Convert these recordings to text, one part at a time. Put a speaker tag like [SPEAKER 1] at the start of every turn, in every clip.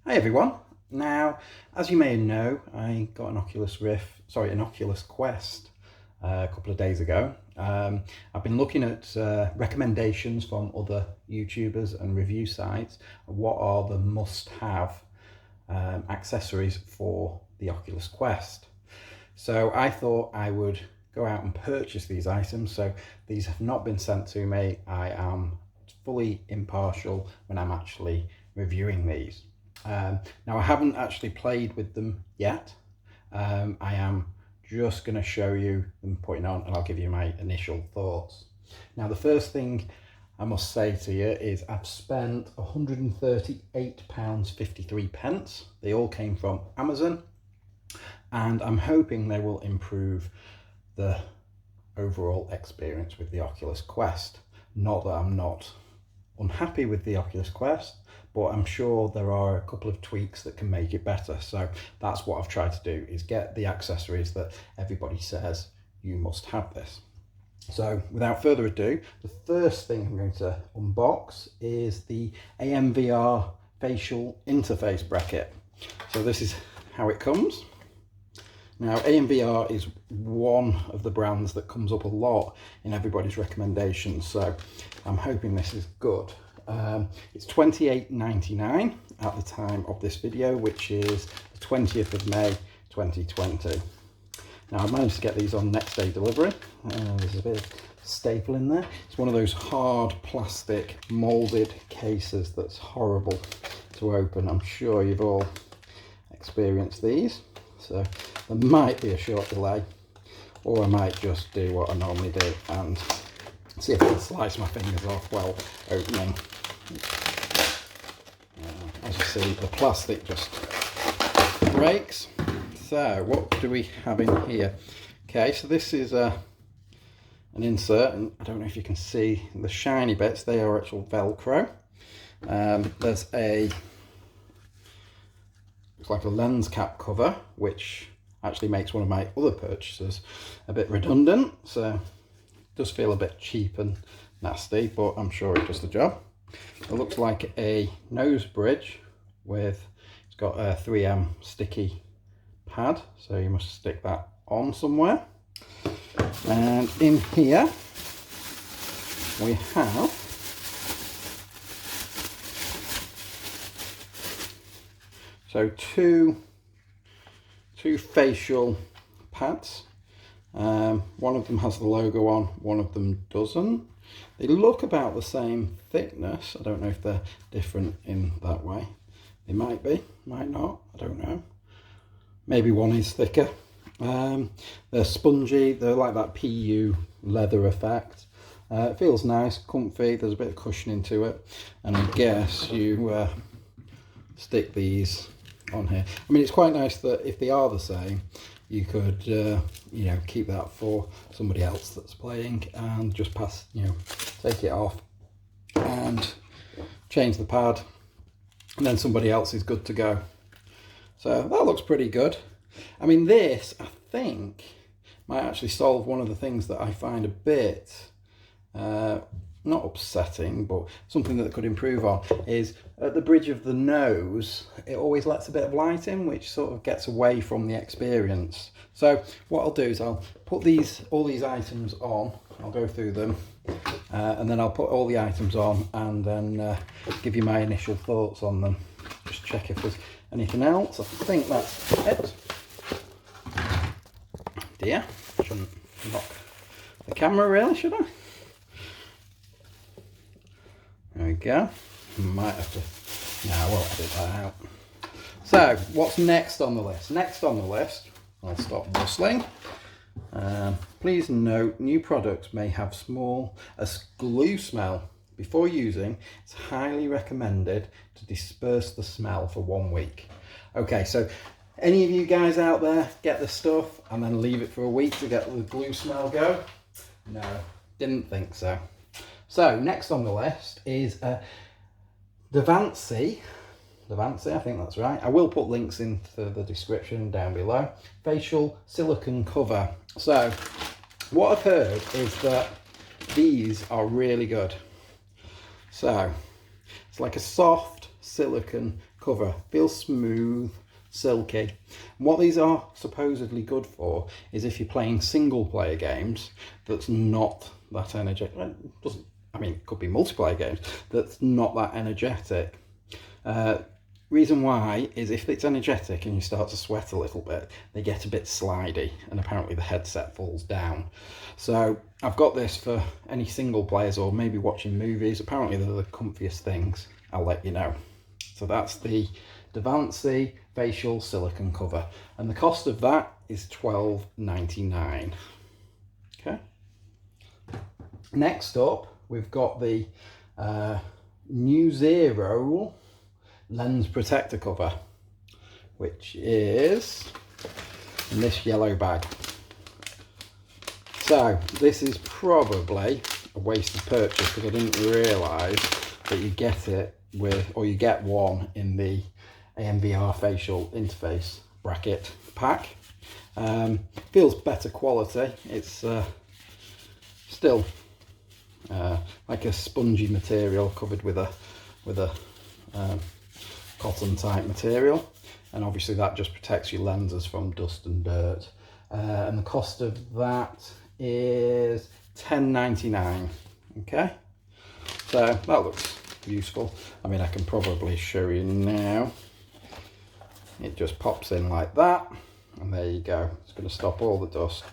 [SPEAKER 1] Hi everyone. Now, as you may know, I got an Oculus Quest a couple of days ago. I've been looking at recommendations from other YouTubers and review sites of what are the must-have accessories for the Oculus Quest. So I thought I would go out and purchase these items. So these have not been sent to me. I am fully impartial when I'm actually reviewing these. Now I haven't actually played with them yet. I am just going to show you them putting on, and I'll give you my initial thoughts. Now the first thing I must say to you is I've spent £138.53. They all came from Amazon, and I'm hoping they will improve the overall experience with the Oculus Quest. Not that I'm not unhappy with the Oculus Quest, but I'm sure there are a couple of tweaks that can make it better. So that's what I've tried to do, is get the accessories that everybody says you must have this. So without further ado, the first thing I'm going to unbox is the AMVR facial interface bracket. So this is how it comes. Now AMVR is one of the brands that comes up a lot in everybody's recommendations, so I'm hoping this is good. It's $28.99 at the time of this video, which is the 20th of May 2020. Now I managed to get these on next day delivery. There's a bit of staple in there. It's one of those hard plastic molded cases that's horrible to open. I'm sure you've all experienced these. So there might be a short delay, or I might just do what I normally do and see if I can slice my fingers off while opening. As you see, the plastic just breaks. So what do we have in here? Okay, so this is an insert, and I don't know if you can see the shiny bits. They are actual Velcro. There's looks like a lens cap cover, which actually makes one of my other purchases a bit redundant. So it does feel a bit cheap and nasty, but I'm sure it does the job. It looks like a nose bridge with, it's got a 3M sticky pad, so you must stick that on somewhere. And in here we have two facial pads. One of them has the logo on, one of them doesn't. They look about the same thickness. I don't know if they're different in that way. They might be, might not, I don't know. Maybe one is thicker. They're spongy, they're like that PU leather effect. It feels nice, comfy, there's a bit of cushioning to it. And I guess you stick these on here. I mean, it's quite nice that if they are the same, you could you know, keep that for somebody else that's playing and just take it off and change the pad, and then somebody else is good to go. So that looks pretty good. I mean, this I think might actually solve one of the things that I find a bit not upsetting, but something that could improve on, is at the bridge of the nose, it always lets a bit of light in, which sort of gets away from the experience. So what I'll do is I'll put all these items on, I'll go through them, and then I'll put all the items on and then give you my initial thoughts on them. Just check if there's anything else. I think that's it. Dear, shouldn't knock the camera really, should I? There we go. Might have to, no, I won't edit that out. So what's next on the list? Next on the list, I'll stop bustling. Please note, new products may have a glue smell. Before using, it's highly recommended to disperse the smell for 1 week. Okay, so any of you guys out there get the stuff and then leave it for a week to get the glue smell go? No, didn't think so. So next on the list is Devance, I think that's right. I will put links into the description down below. Facial silicone cover. So what I've heard is that these are really good. So it's like a soft silicone cover. Feels smooth, silky. And what these are supposedly good for is if you're playing single player games that's not that energetic. I mean, it could be multiplayer games that's not that energetic. Reason why is if it's energetic and you start to sweat a little bit, they get a bit slidey and apparently the headset falls down. So I've got this for any single players or maybe watching movies. Apparently they're the comfiest things. I'll let you know. So that's the Devansi facial silicone cover, and the cost of that is $12.99. Okay. Next up, we've got the NEWZEROL lens protector cover, which is in this yellow bag. So this is probably a wasted purchase because I didn't realise that you get it with, or you get one in the AMVR facial interface bracket pack. Feels better quality. It's still like a spongy material covered with a cotton type material, and obviously that just protects your lenses from dust and dirt. And the cost of that is $10.99. Okay, so that looks useful. I mean, I can probably show you now. It just pops in like that, and there you go. It's going to stop all the dust.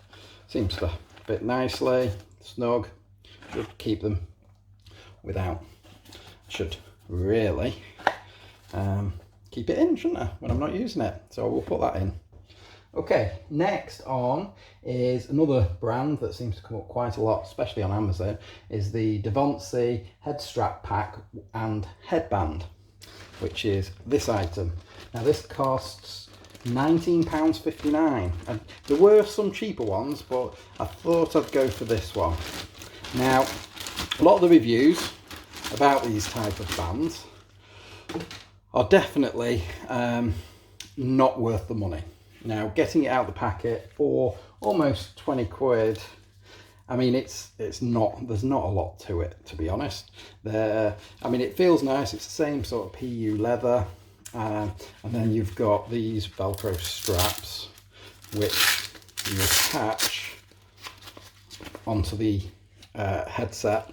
[SPEAKER 1] Seems to fit nicely, snug. Should keep them without. Should really keep it in, shouldn't I, when I'm not using it? So we'll put that in. Okay, next on is another brand that seems to come up quite a lot, especially on Amazon, is the DeValence head strap pack and headband, which is this item. Now this costs £19.59, and there were some cheaper ones, but I thought I'd go for this one. Now, a lot of the reviews about these type of bands are definitely not worth the money. Now, getting it out of the packet for almost 20 quid, I mean, it's not, there's not a lot to it, to be honest. I mean, it feels nice. It's the same sort of PU leather. And then you've got these Velcro straps, which you attach onto the headset.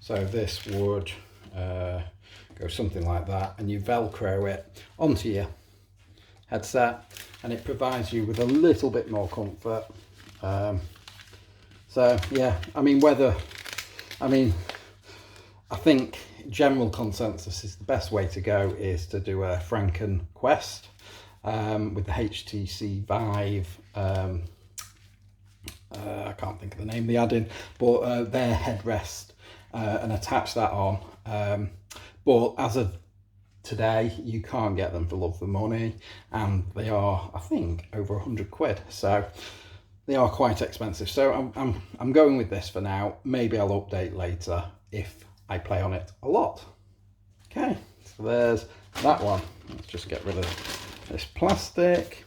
[SPEAKER 1] So this would go something like that, and you Velcro it onto your headset, and it provides you with a little bit more comfort. So yeah, I mean, I think general consensus is the best way to go is to do a Franken Quest with the HTC Vive. I can't think of the name they add in, but their headrest, and attach that on. But as of today, you can't get them for love for money, and they are, I think, over 100 quid. So they are quite expensive. So I'm going with this for now. Maybe I'll update later if I play on it a lot. Okay, so there's that one. Let's just get rid of this plastic.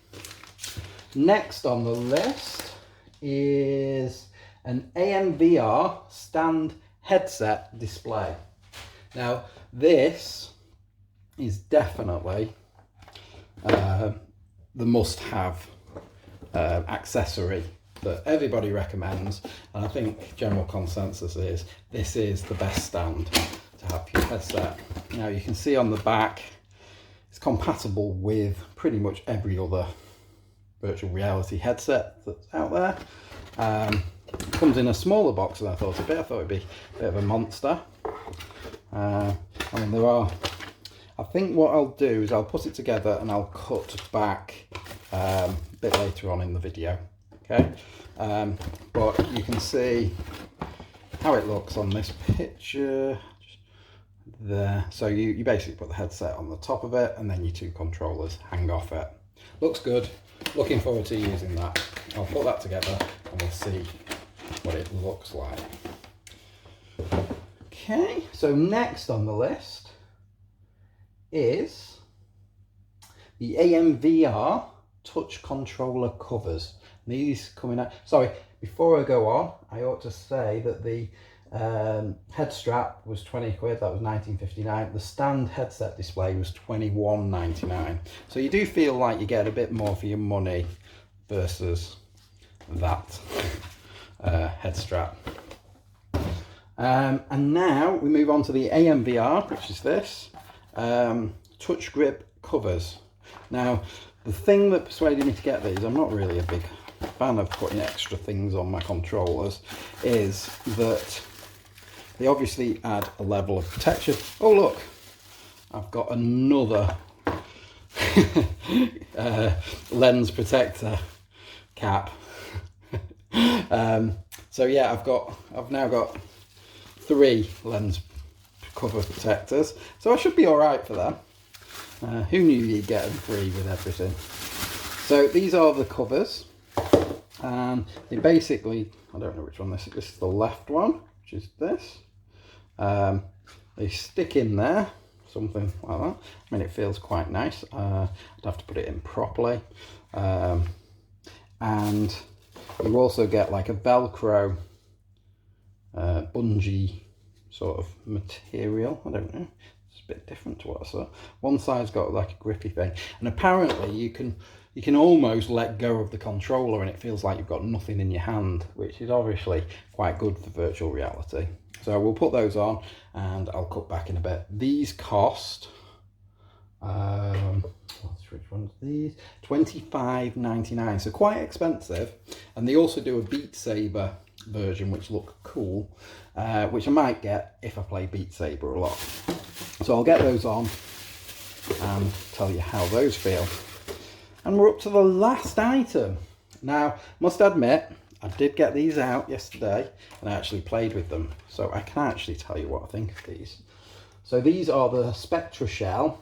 [SPEAKER 1] Next on the list is an AMVR stand headset display. Now this is definitely the must-have accessory that everybody recommends, and I think general consensus is this is the best stand to have for your headset. Now you can see on the back it's compatible with pretty much every other virtual reality headset that's out there. It comes in a smaller box than I thought it'd be. I thought it'd be a bit of a monster. I mean, I think what I'll do is I'll put it together and I'll cut back a bit later on in the video. Okay, but you can see how it looks on this picture just there. So you basically put the headset on the top of it, and then your two controllers hang off it. Looks good. Looking forward to using that. I'll put that together and we'll see what it looks like. Okay, so next on the list is the AMVR touch controller covers. These coming out. Sorry, before I go on, I ought to say that the Head strap was 20 quid, that was 19.59. The stand headset display was 21.99. So you do feel like you get a bit more for your money versus that head strap. And now we move on to the AMVR, which is this touch grip covers. Now, the thing that persuaded me to get these, I'm not really a big fan of putting extra things on my controllers, is that they obviously add a level of protection. Oh look, I've got another lens protector cap. So yeah, I've now got 3 lens cover protectors, so I should be all right for them. Who knew you'd get them free with everything? So these are the covers, and they basically, I don't know which one this is. This is the left one, which is this. They stick in there, something like that. I mean, it feels quite nice. I'd have to put it in properly. And you also get like a Velcro bungee sort of material. I don't know. It's a bit different to what I saw. One side's got like a grippy thing, and apparently you can almost let go of the controller and it feels like you've got nothing in your hand, which is obviously quite good for virtual reality. So we'll put those on and I'll cut back in a bit. These cost which one's these? $25.99, so quite expensive. And they also do a Beat Saber version which look cool, which I might get if I play Beat Saber a lot. So I'll get those on and tell you how those feel. And we're up to the last item. Now, must admit, I did get these out yesterday and I actually played with them, so I can actually tell you what I think of these. So these are the SpectraShell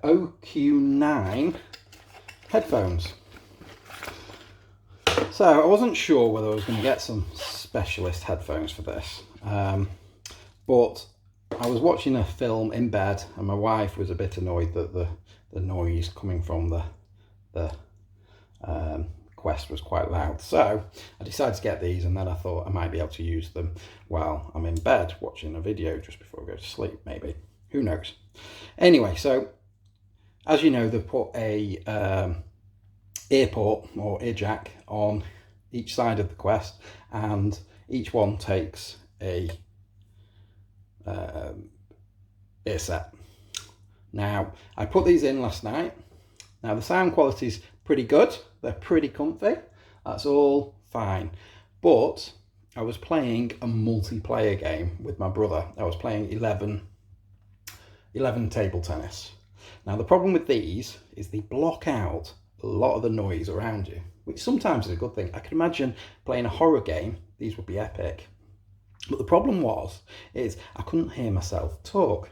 [SPEAKER 1] OQ9 headphones. So I wasn't sure whether I was going to get some specialist headphones for this, but I was watching a film in bed and my wife was a bit annoyed that the noise coming from the Quest was quite loud. So I decided to get these, and then I thought I might be able to use them while I'm in bed watching a video just before I go to sleep, maybe. Who knows? Anyway, so as you know, they've put a ear port or ear jack on each side of the Quest, and each one takes a ear set. Now, I put these in last night. Now, the sound quality is pretty good. They're pretty comfy. That's all fine. But I was playing a multiplayer game with my brother. I was playing 11 table tennis. Now, the problem with these is they block out a lot of the noise around you, which sometimes is a good thing. I can imagine playing a horror game. These would be epic. But the problem is I couldn't hear myself talk.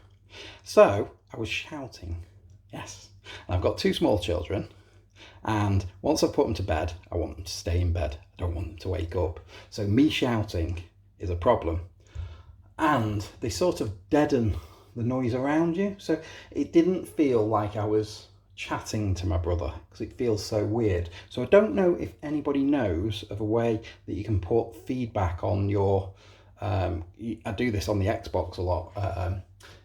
[SPEAKER 1] So I was shouting. Yes. And I've got 2 small children, and once I've put them to bed, I want them to stay in bed. I don't want them to wake up. So me shouting is a problem. And they sort of deaden the noise around you. So it didn't feel like I was chatting to my brother, because it feels so weird. So I don't know if anybody knows of a way that you can put feedback on your I do this on the Xbox a lot,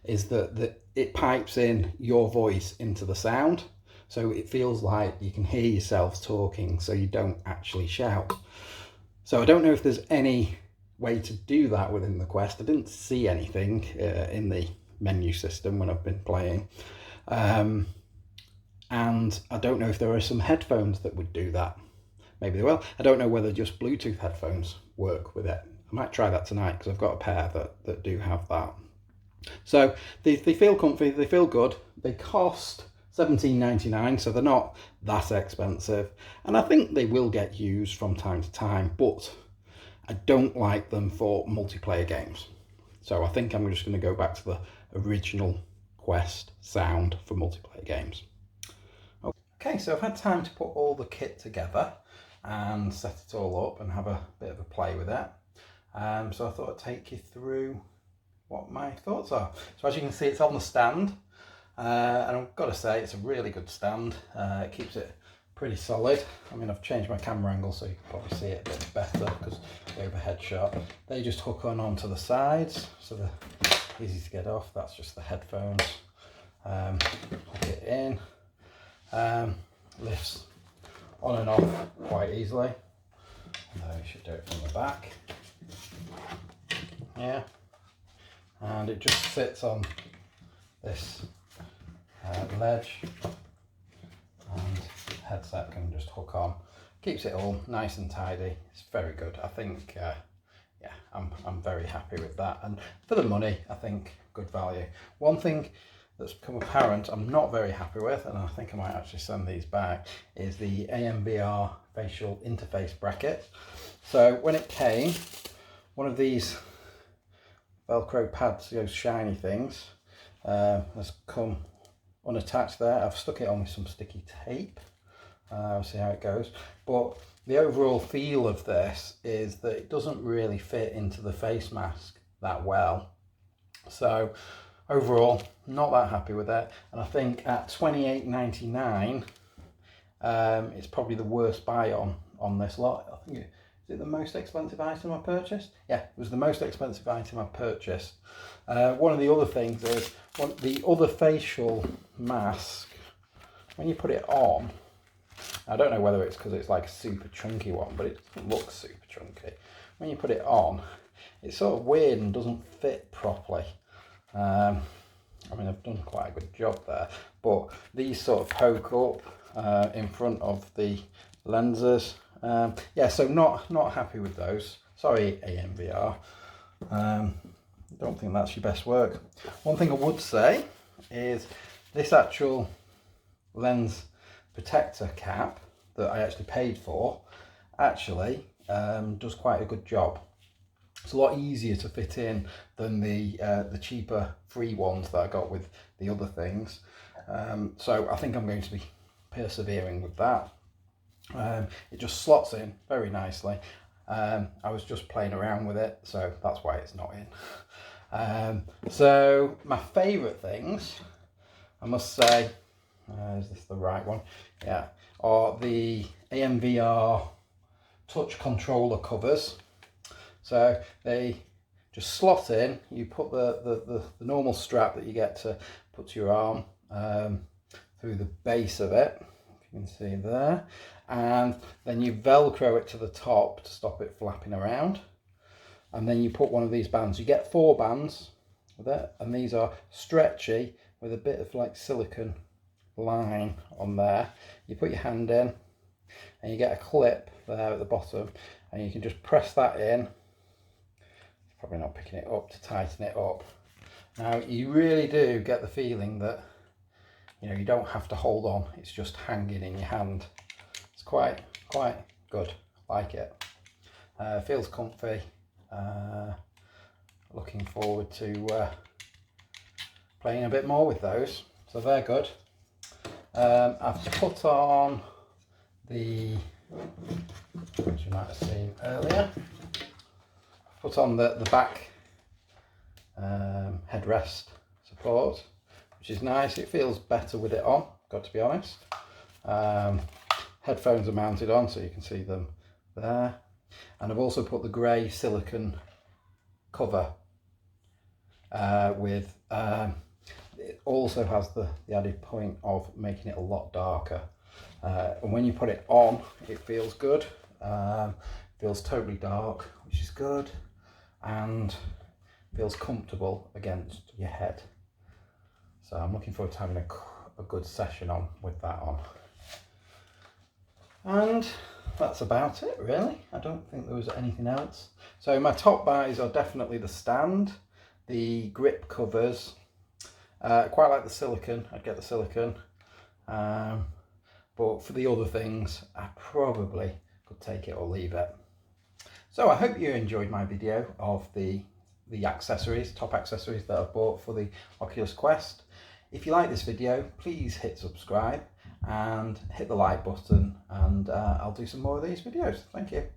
[SPEAKER 1] is that it pipes in your voice into the sound, so it feels like you can hear yourself talking, so you don't actually shout. So I don't know if there's any way to do that within the Quest. I didn't see anything in the menu system when I've been playing, and I don't know if there are some headphones that would do that. Maybe they will. I don't know whether just Bluetooth headphones work with it. I might try that tonight, because I've got a pair that do have that. So they feel comfy, they feel good. They cost $17.99, so they're not that expensive. And I think they will get used from time to time, but I don't like them for multiplayer games. So I think I'm just going to go back to the original Quest sound for multiplayer games. Okay, so I've had time to put all the kit together and set it all up and have a bit of a play with it. So I thought I'd take you through what my thoughts are. So as you can see, it's on the stand, and I've got to say it's a really good stand. It keeps it pretty solid. I mean, I've changed my camera angle so you can probably see it a bit better because the overhead shot. They just hook onto the sides, so they're easy to get off. That's just the headphones. Hook it in. Lifts on and off quite easily. Although you should do it from the back. Yeah. And it just sits on this ledge, and headset can just hook on. Keeps it all nice and tidy. It's very good. I think, yeah, I'm very happy with that. And for the money, I think good value. One thing that's become apparent I'm not very happy with, and I think I might actually send these back, is the AMVR facial interface bracket. So when it came, one of these Velcro pads, those shiny things, has come unattached there. I've stuck it on with some sticky tape. I'll see how it goes. But the overall feel of this is that it doesn't really fit into the face mask that well. So overall, not that happy with it. And I think at $28.99, it's probably the worst buy on this lot. I think is it the most expensive item I purchased? Yeah, it was the most expensive item I purchased. One of the other things is, the other facial mask, when you put it on, I don't know whether it's because it's like a super chunky one, but it doesn't look super chunky. When you put it on, it's sort of weird and doesn't fit properly. I mean, I've done quite a good job there, but these sort of poke up in front of the lenses. Yeah, so not happy with those. Sorry, AMVR. Don't think that's your best work. One thing I would say is this actual lens protector cap that I actually paid for actually does quite a good job. It's a lot easier to fit in than the cheaper free ones that I got with the other things. So I think I'm going to be persevering with that. It just slots in very nicely. I was just playing around with it, so that's why it's not in. So my favourite things, I must say, is this the right one? Yeah, are the AMVR touch controller covers. So they just slot in. You put the normal strap that you get to put to your arm through the base of it, if you can see there, and then you velcro it to the top to stop it flapping around, and then you put one of these bands. You get 4 bands with it, and these are stretchy with a bit of like silicone line on there. You put your hand in and you get a clip there at the bottom, and you can just press that in. Probably not picking it up to tighten it up. Now you really do get the feeling that, you know, you don't have to hold on, it's just hanging in your hand. It's quite good. I like it. Feels comfy. Looking forward to playing a bit more with those. So they're good. I've put on the, which you might have seen earlier, I've put on the back headrest support, which is nice. It feels better with it on, got to be honest. Headphones are mounted on, so you can see them there. And I've also put the grey silicone cover with, it also has the added point of making it a lot darker. And when you put it on, it feels good. Feels totally dark, which is good, and feels comfortable against your head. So I'm looking forward to having a good session on with that on. And that's about it, really. I don't think there was anything else. So my top buys are definitely the stand, the grip covers. Quite like the silicone. I'd get the silicone. But for the other things, I probably could take it or leave it. So I hope you enjoyed my video of the accessories, top accessories that I've bought for the Oculus Quest. If you like this video, please hit subscribe and hit the like button, and I'll do some more of these videos. Thank you.